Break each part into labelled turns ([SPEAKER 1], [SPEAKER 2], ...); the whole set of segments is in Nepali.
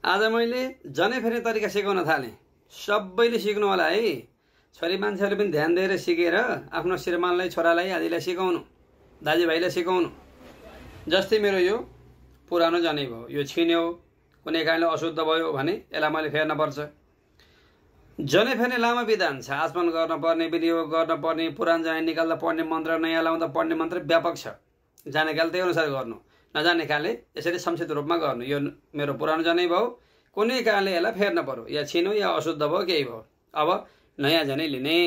[SPEAKER 1] आज मैले जनै फेर्ने तरिका सिकाउन थालेँ। सबैले सिक्नु होला है। छोरी मान्छेहरूले पनि ध्यान दिएर सिकेर आफ्नो श्रीमानलाई, छोरालाई, आदिलाई सिकाउनु, दाजुभाइलाई सिकाउनु। जस्तै मेरो यो पुरानो जनै भयो, यो छिन्यो, कुनै कारणले अशुद्ध भयो भने यसलाई मैले फेर्न पर्छ। जनै फेर्ने लामो विधान छ। आचमन गर्नुपर्ने, विनियोग गर्नुपर्ने, पुरानो जनै निकाल्दा पढ्ने मन्त्र, नयाँ लाउँदा पढ्ने मन्त्र व्यापक छ। जानेकाले त्यही अनुसार गर्नु, नजानेकाले यसरी संक्षिप्त रूपमा गर्नु। यो मेरो पुरानो जनै भयो, कुनै कारणले यसलाई फेर्न पर्यो, या छिनो या अशुद्ध भयो, केही भयो। अब नयाँ जनै लिने,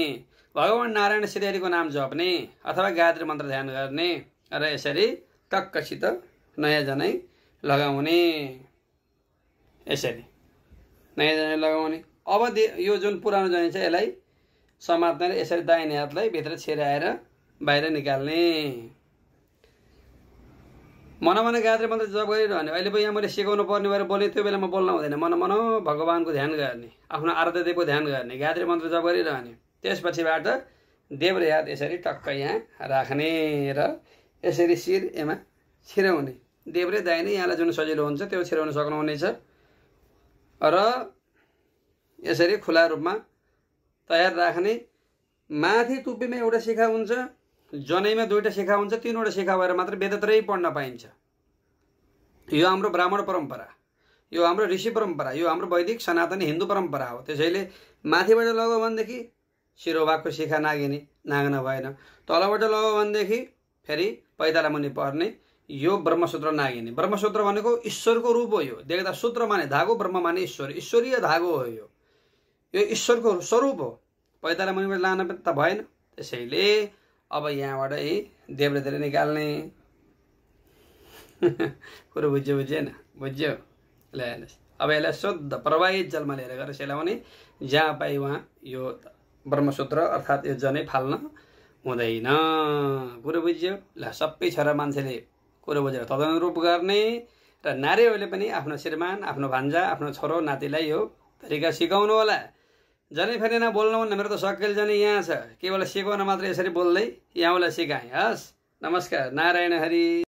[SPEAKER 1] भगवान नारायण श्रीहरिको नाम जप्ने अथवा गायत्री मन्त्र ध्यान गर्ने र यसरी टक्कसित नयाँ जनै लगाउने। यसरी नयाँ जनै लगाउने। अब यो जुन पुरानो जनै छ यसलाई समात्ने र यसरी दाहिने हातलाई भित्र छिराएर बाहिर निकाल्ने। मन गायत्री मन्त्र जप गरिरहने। अहिले पो यहाँ मैले सिकाउनु पर्ने भएर बोलेँ, त्यो बेलामा बोल्न हुँदैन। मन भगवानको ध्यान गर्ने, आफ्नो आराध्य देवको ध्यान गर्ने, गायत्री मन्त्र जप गरिरहने। त्यसपछिबाट देब्रे हात यसरी टक्क यहाँ राख्ने र यसरी शिर यसमा छिराउने। देब्रे दाहिने यहाँलाई जुन सजिलो हुन्छ त्यो छिराउन सक्नुहुनेछ। र यसरी खुला रूपमा तयार राख्ने। माथि टुप्पीमा एउटा शिखा हुन्छ, जनैमा दुईटा शिखा हुन्छ, तीनवटा शिखा भएर मात्र वेदत्रै पढ्न पाइन्छ। यो हाम्रो ब्राह्मण परम्परा, यो हाम्रो ऋषि परम्परा, यो हाम्रो वैदिक सनातनी हिन्दू परम्परा हो। त्यसैले माथिबाट लगायो भनेदेखि शिरोभागको शिखा नागिने, नाग्न भएन। तलबाट लगायो भनेदेखि फेरि पैताला मुनि पर्ने, यो ब्रह्मसूत्र नागिने। ब्रह्मसूत्र भनेको ईश्वरको रूप हो। यो देख्दा सूत्र माने धागो, ब्रह्म माने ईश्वर, ईश्वरीय धागो हो। यो ईश्वरको स्वरूप हो। पैताला मुनिबाट लान त भएन। त्यसैले अब यहाँबाट देब्रेतिर निकाल्ने। कुरो बुझ्यो बुझ्यो। ल हेर्नुहोस्, अब यसलाई शुद्ध प्रवाहित जलमा लिएर गएर सेलाउने। जहाँ पाइ वहाँ यो ब्रह्मसूत्र अर्थात् यो जनै फाल्न हुँदैन। कुरो बुझ्यो। ल सबै छोरा मान्छेले कुरो बुझेर तदनुरूप गर्ने र नारीहरूले पनि आफ्नो श्रीमान, आफ्नो भान्जा, आफ्नो छोरो नातिलाई यो तरिका सिकाउनु होला। जनै फेरि बोल्नुहुन्न, मेरो त सक्केल जनै यहाँ छ, केवल सिकाउन मात्र यसरी बोल्दै यहाँलाई सिकाएँ। हस्, नमस्कार, नारायण हरि।